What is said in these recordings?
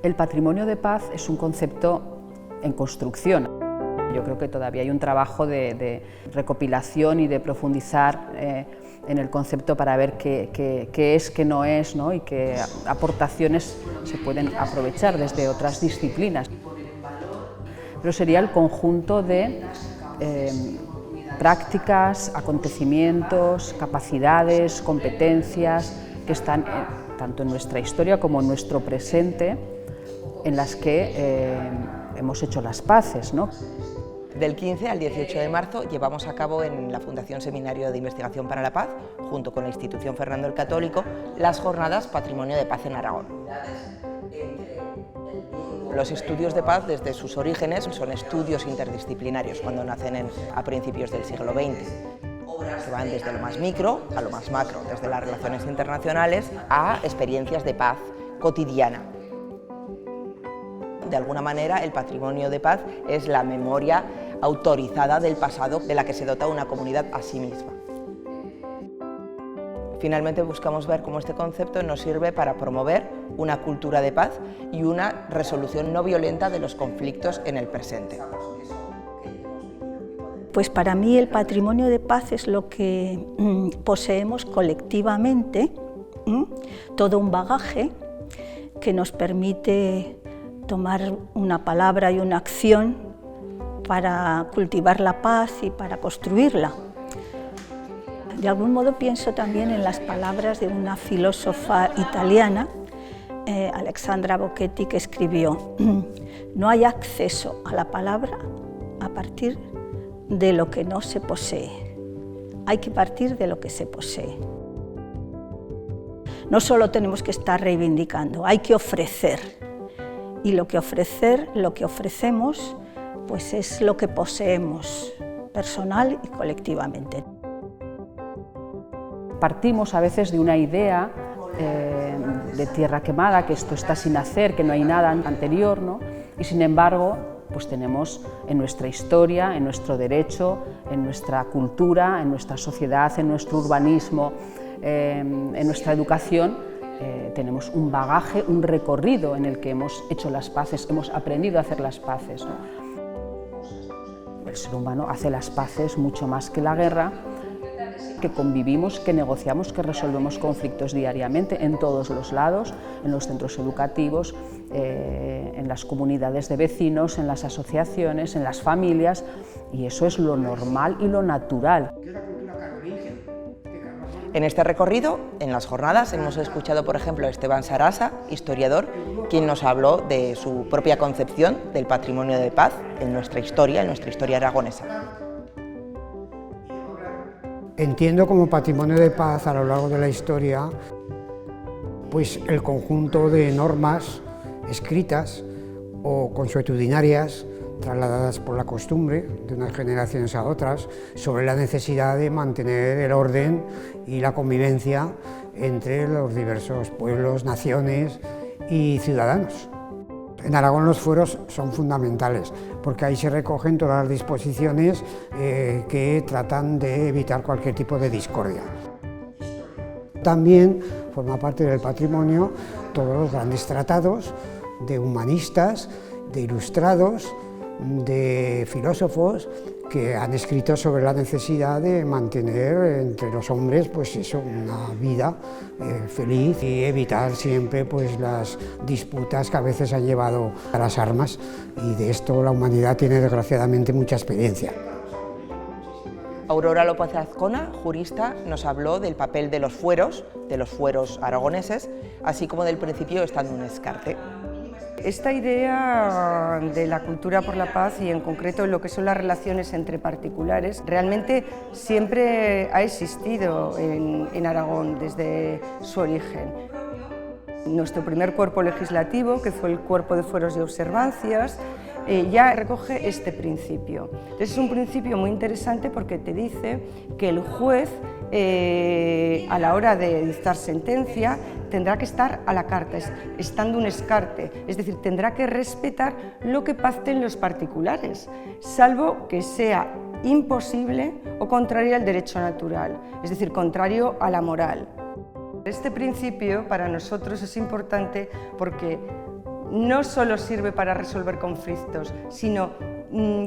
El patrimonio de paz es un concepto en construcción. Yo creo que todavía hay un trabajo de recopilación y de profundizar en el concepto para ver qué es, qué no es, ¿no? Y qué aportaciones se pueden aprovechar desde otras disciplinas. Pero sería el conjunto de prácticas, acontecimientos, capacidades, competencias que están tanto en nuestra historia como en nuestro presente, en las que hemos hecho las paces, ¿no? Del 15 al 18 de marzo llevamos a cabo en la Fundación Seminario de Investigación para la Paz, junto con la Institución Fernando el Católico, las jornadas Patrimonio de Paz en Aragón. Los estudios de paz, desde sus orígenes, son estudios interdisciplinarios cuando nacen a principios del siglo XX. Se van desde lo más micro a lo más macro, desde las relaciones internacionales a experiencias de paz cotidiana. De alguna manera, el patrimonio de paz es la memoria autorizada del pasado de la que se dota una comunidad a sí misma. Finalmente, buscamos ver cómo este concepto nos sirve para promover una cultura de paz y una resolución no violenta de los conflictos en el presente. Pues para mí el patrimonio de paz es lo que poseemos colectivamente, todo un bagaje que nos permite tomar una palabra y una acción para cultivar la paz y para construirla. De algún modo pienso también en las palabras de una filósofa italiana, Alexandra Bocchetti, que escribió: no hay acceso a la palabra a partir de lo que no se posee, hay que partir de lo que se posee. No solo tenemos que estar reivindicando, hay que ofrecer. Y lo que ofrecemos, pues es lo que poseemos, personal y colectivamente. Partimos a veces de una idea de tierra quemada, que esto está sin hacer, que no hay nada anterior, ¿no? Y sin embargo, pues tenemos en nuestra historia, en nuestro derecho, en nuestra cultura, en nuestra sociedad, en nuestro urbanismo, en nuestra educación, tenemos un bagaje, un recorrido en el que hemos hecho las paces, hemos aprendido a hacer las paces, ¿no? El ser humano hace las paces mucho más que la guerra, que convivimos, que negociamos, que resolvemos conflictos diariamente en todos los lados, en los centros educativos, en las comunidades de vecinos, en las asociaciones, en las familias, y eso es lo normal y lo natural. En este recorrido, en las jornadas, hemos escuchado, por ejemplo, a Esteban Sarasa, historiador, quien nos habló de su propia concepción del patrimonio de paz en nuestra historia aragonesa. Entiendo como patrimonio de paz a lo largo de la historia, pues el conjunto de normas escritas o consuetudinarias trasladadas por la costumbre de unas generaciones a otras sobre la necesidad de mantener el orden y la convivencia entre los diversos pueblos, naciones y ciudadanos. En Aragón los fueros son fundamentales porque ahí se recogen todas las disposiciones que tratan de evitar cualquier tipo de discordia. También forma parte del patrimonio todos los grandes tratados de humanistas, de ilustrados, de filósofos que han escrito sobre la necesidad de mantener entre los hombres pues eso, una vida feliz y evitar siempre pues, las disputas que a veces han llevado a las armas, y de esto la humanidad tiene desgraciadamente mucha experiencia. Aurora López Azcona, jurista, nos habló del papel de los fueros aragoneses, así como del principio estando un escarte. Esta idea de la cultura por la paz y en concreto lo que son las relaciones entre particulares realmente siempre ha existido en Aragón desde su origen. Nuestro primer cuerpo legislativo, que fue el Cuerpo de Fueros y Observancias, ya recoge este principio. Es un principio muy interesante porque te dice que el juez a la hora de dictar sentencia tendrá que estar a la carta, estando un escarte, es decir, tendrá que respetar lo que pacten los particulares, salvo que sea imposible o contrario al derecho natural, es decir, contrario a la moral. Este principio para nosotros es importante porque no solo sirve para resolver conflictos, sino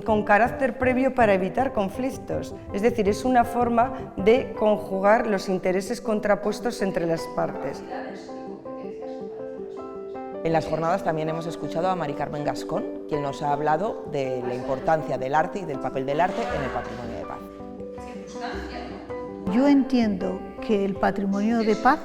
con carácter previo para evitar conflictos. Es decir, es una forma de conjugar los intereses contrapuestos entre las partes. En las jornadas también hemos escuchado a Mari Carmen Gascón, quien nos ha hablado de la importancia del arte y del papel del arte en el patrimonio de paz. Yo entiendo que el patrimonio de paz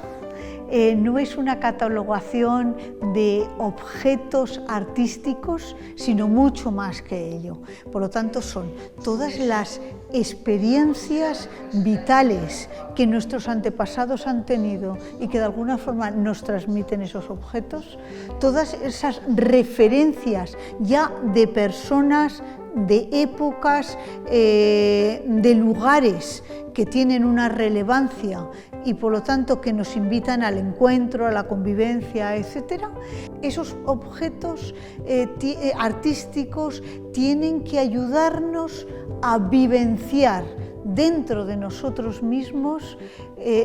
no es una catalogación de objetos artísticos, sino mucho más que ello. Por lo tanto, son todas las experiencias vitales que nuestros antepasados han tenido y que de alguna forma nos transmiten esos objetos, todas esas referencias ya de personas, de épocas, de lugares que tienen una relevancia y por lo tanto que nos invitan al encuentro, a la convivencia, etc. Esos objetos artísticos tienen que ayudarnos a vivenciar dentro de nosotros mismos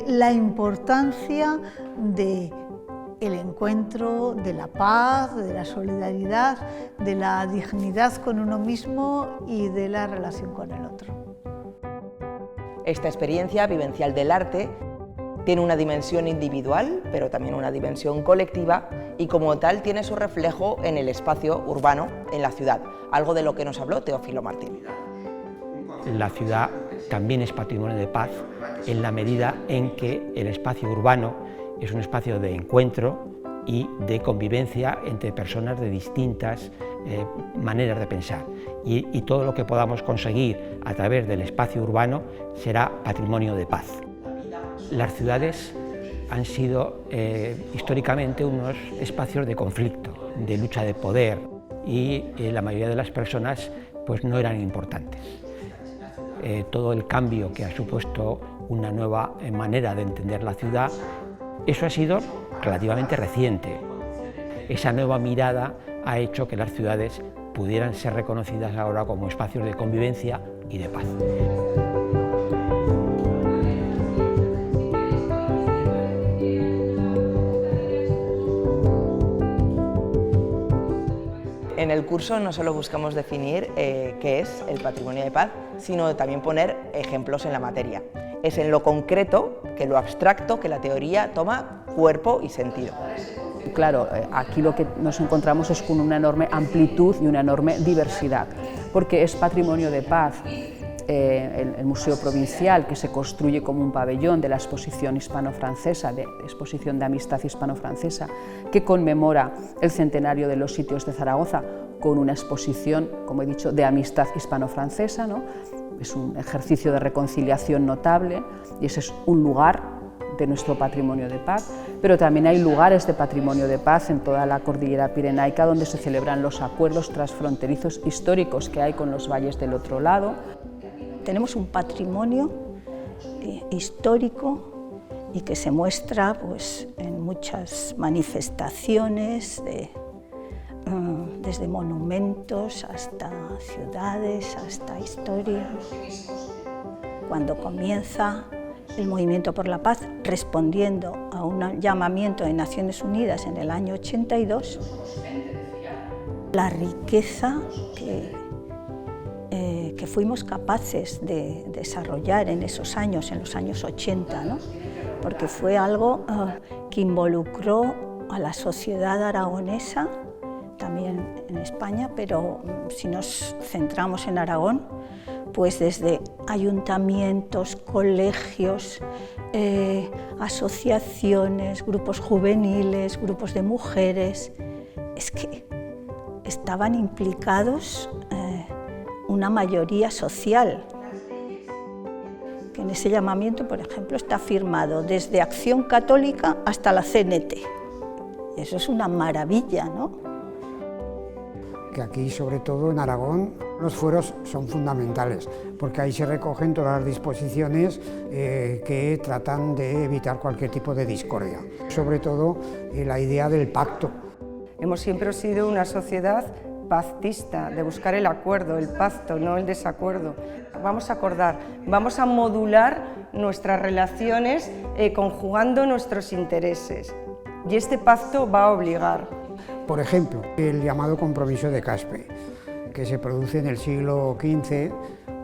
la importancia del encuentro, de la paz, de la solidaridad, de la dignidad con uno mismo y de la relación con el otro. Esta experiencia vivencial del arte tiene una dimensión individual, pero también una dimensión colectiva y como tal tiene su reflejo en el espacio urbano, en la ciudad, algo de lo que nos habló Teófilo Martín. La ciudad también es patrimonio de paz en la medida en que el espacio urbano es un espacio de encuentro y de convivencia entre personas de distintas maneras de pensar. Y todo lo que podamos conseguir a través del espacio urbano será patrimonio de paz. Las ciudades han sido históricamente unos espacios de conflicto, de lucha de poder y la mayoría de las personas pues, no eran importantes. Todo el cambio que ha supuesto una nueva manera de entender la ciudad, eso ha sido relativamente reciente. Esa nueva mirada ha hecho que las ciudades pudieran ser reconocidas ahora como espacios de convivencia y de paz. En el curso no solo buscamos definir qué es el patrimonio de paz, sino también poner ejemplos en la materia. Es en lo concreto que lo abstracto, que la teoría toma cuerpo y sentido. Claro, aquí lo que nos encontramos es con una enorme amplitud y una enorme diversidad, porque es patrimonio de paz el Museo Provincial, que se construye como un pabellón de la exposición hispano-francesa, de exposición de amistad hispano-francesa, que conmemora el centenario de los sitios de Zaragoza con una exposición, como he dicho, de amistad hispano-francesa, ¿no? Es un ejercicio de reconciliación notable y ese es un lugar de nuestro patrimonio de paz, pero también hay lugares de patrimonio de paz en toda la cordillera pirenaica donde se celebran los acuerdos transfronterizos históricos que hay con los valles del otro lado. Tenemos un patrimonio histórico y que se muestra pues, en muchas manifestaciones, desde monumentos hasta ciudades, hasta historia. Cuando comienza el Movimiento por la Paz, respondiendo a un llamamiento de Naciones Unidas en el año 82, la riqueza que fuimos capaces de desarrollar en esos años, en los años 80, ¿no? Porque fue algo que involucró a la sociedad aragonesa, también en España, pero si nos centramos en Aragón, pues desde ayuntamientos, colegios, asociaciones, grupos juveniles, grupos de mujeres, es que estaban implicados una mayoría social, que en ese llamamiento, por ejemplo, está firmado desde Acción Católica hasta la CNT. Eso es una maravilla, ¿no? Que aquí, sobre todo en Aragón, los fueros son fundamentales, porque ahí se recogen todas las disposiciones que tratan de evitar cualquier tipo de discordia. Sobre todo la idea del pacto. Hemos siempre sido una sociedad pactista, de buscar el acuerdo, el pacto, no el desacuerdo. Vamos a acordar, vamos a modular nuestras relaciones conjugando nuestros intereses. Y este pacto va a obligar Por ejemplo, el llamado compromiso de Caspe, que se produce en el siglo XV,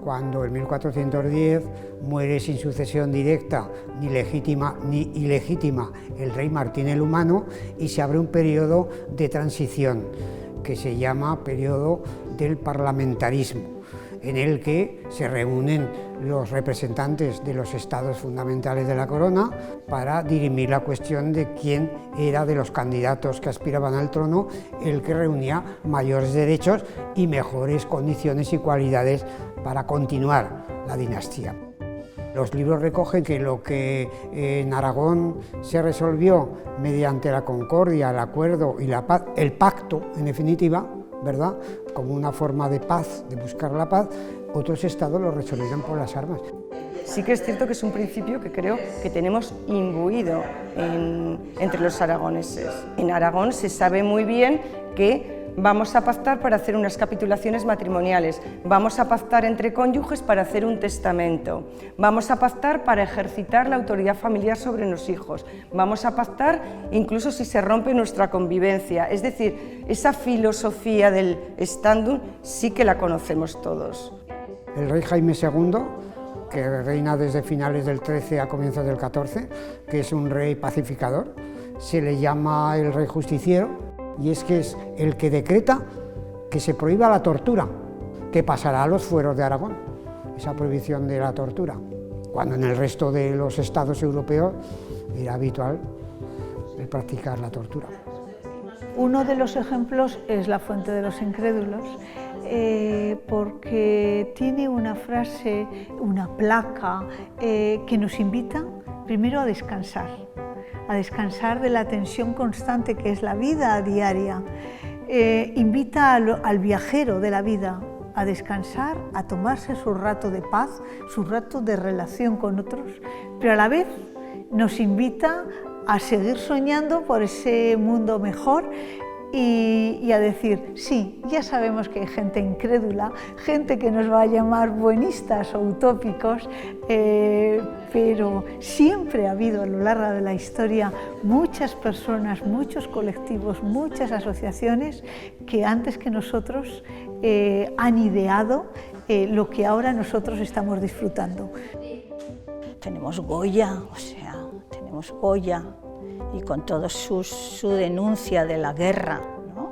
cuando en 1410 muere sin sucesión directa ni legítima ni ilegítima el rey Martín el Humano, y se abre un periodo de transición que se llama periodo del parlamentarismo, en el que se reúnen los representantes de los estados fundamentales de la corona para dirimir la cuestión de quién era de los candidatos que aspiraban al trono el que reunía mayores derechos y mejores condiciones y cualidades para continuar la dinastía. Los libros recogen que lo que en Aragón se resolvió mediante la concordia, el acuerdo y la paz, el pacto en definitiva, ¿verdad?, como una forma de paz, de buscar la paz, otros estados lo resolvieron por las armas. Sí que es cierto que es un principio que creo que tenemos imbuido entre los aragoneses. En Aragón se sabe muy bien que vamos a pactar para hacer unas capitulaciones matrimoniales, vamos a pactar entre cónyuges para hacer un testamento, vamos a pactar para ejercitar la autoridad familiar sobre los hijos, vamos a pactar incluso si se rompe nuestra convivencia. Es decir, esa filosofía del Standum sí que la conocemos todos. El rey Jaime II, que reina desde finales del XIII a comienzos del XIV, que es un rey pacificador, se le llama el rey justiciero, y es que es el que decreta que se prohíba la tortura, que pasará a los fueros de Aragón, esa prohibición de la tortura, cuando en el resto de los estados europeos era habitual el practicar la tortura. Uno de los ejemplos es La fuente de los incrédulos, porque tiene una frase, una placa, que nos invita primero a descansar de la tensión constante que es la vida diaria. Invita al viajero de la vida a descansar, a tomarse su rato de paz, su rato de relación con otros, pero a la vez nos invita a seguir soñando por ese mundo mejor y a decir, sí, ya sabemos que hay gente incrédula, gente que nos va a llamar buenistas o utópicos, pero siempre ha habido a lo largo de la historia muchas personas, muchos colectivos, muchas asociaciones que antes que nosotros han ideado lo que ahora nosotros estamos disfrutando. Tenemos Goya, tenemos Goya, y con toda su denuncia de la guerra, ¿no?,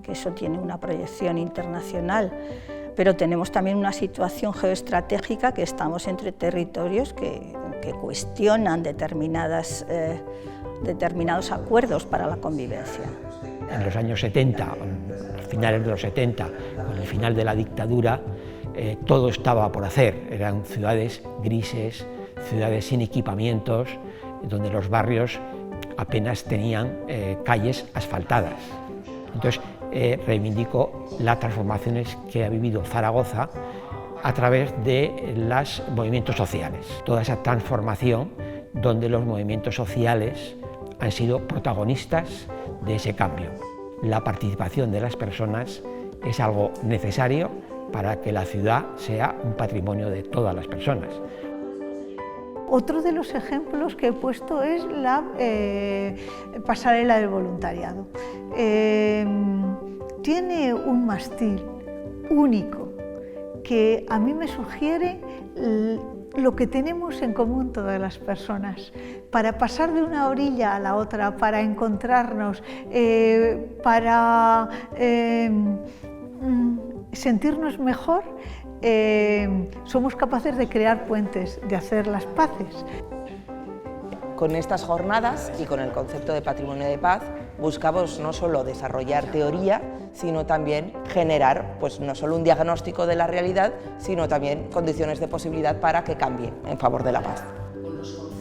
que eso tiene una proyección internacional, pero tenemos también una situación geoestratégica que estamos entre territorios que cuestionan determinados acuerdos para la convivencia. En los años 70, a finales de los 70, con el final de la dictadura, todo estaba por hacer. Eran ciudades grises, ciudades sin equipamientos, donde los barrios apenas tenían calles asfaltadas. Entonces reivindico las transformaciones que ha vivido Zaragoza a través de los movimientos sociales. Toda esa transformación donde los movimientos sociales han sido protagonistas de ese cambio. La participación de las personas es algo necesario para que la ciudad sea un patrimonio de todas las personas. Otro de los ejemplos que he puesto es la pasarela del voluntariado. Tiene un mástil único que a mí me sugiere lo que tenemos en común todas las personas. Para pasar de una orilla a la otra, para encontrarnos, para sentirnos mejor, somos capaces de crear puentes, de hacer las paces. Con estas jornadas y con el concepto de patrimonio de paz buscamos no solo desarrollar teoría, sino también generar pues, no solo un diagnóstico de la realidad, sino también condiciones de posibilidad para que cambie en favor de la paz.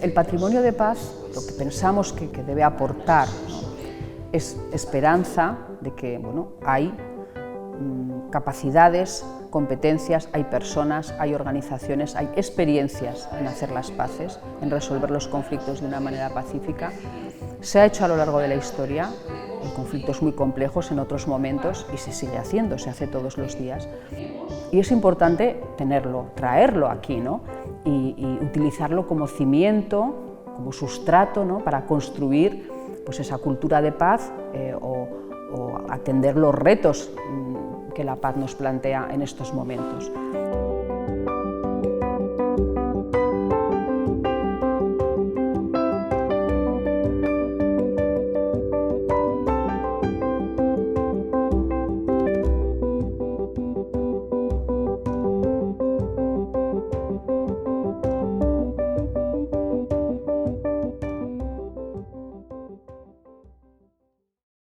El patrimonio de paz, lo que pensamos que debe aportar, ¿no?, es esperanza de que hay capacidades, competencias, hay personas, hay organizaciones, hay experiencias en hacer las paces, en resolver los conflictos de una manera pacífica. Se ha hecho a lo largo de la historia, en conflictos muy complejos en otros momentos, y se sigue haciendo, se hace todos los días. Y es importante tenerlo, traerlo aquí, ¿no?, y utilizarlo como cimiento, como sustrato, ¿no?, para construir pues, esa cultura de paz o o atender los retos que la paz nos plantea en estos momentos.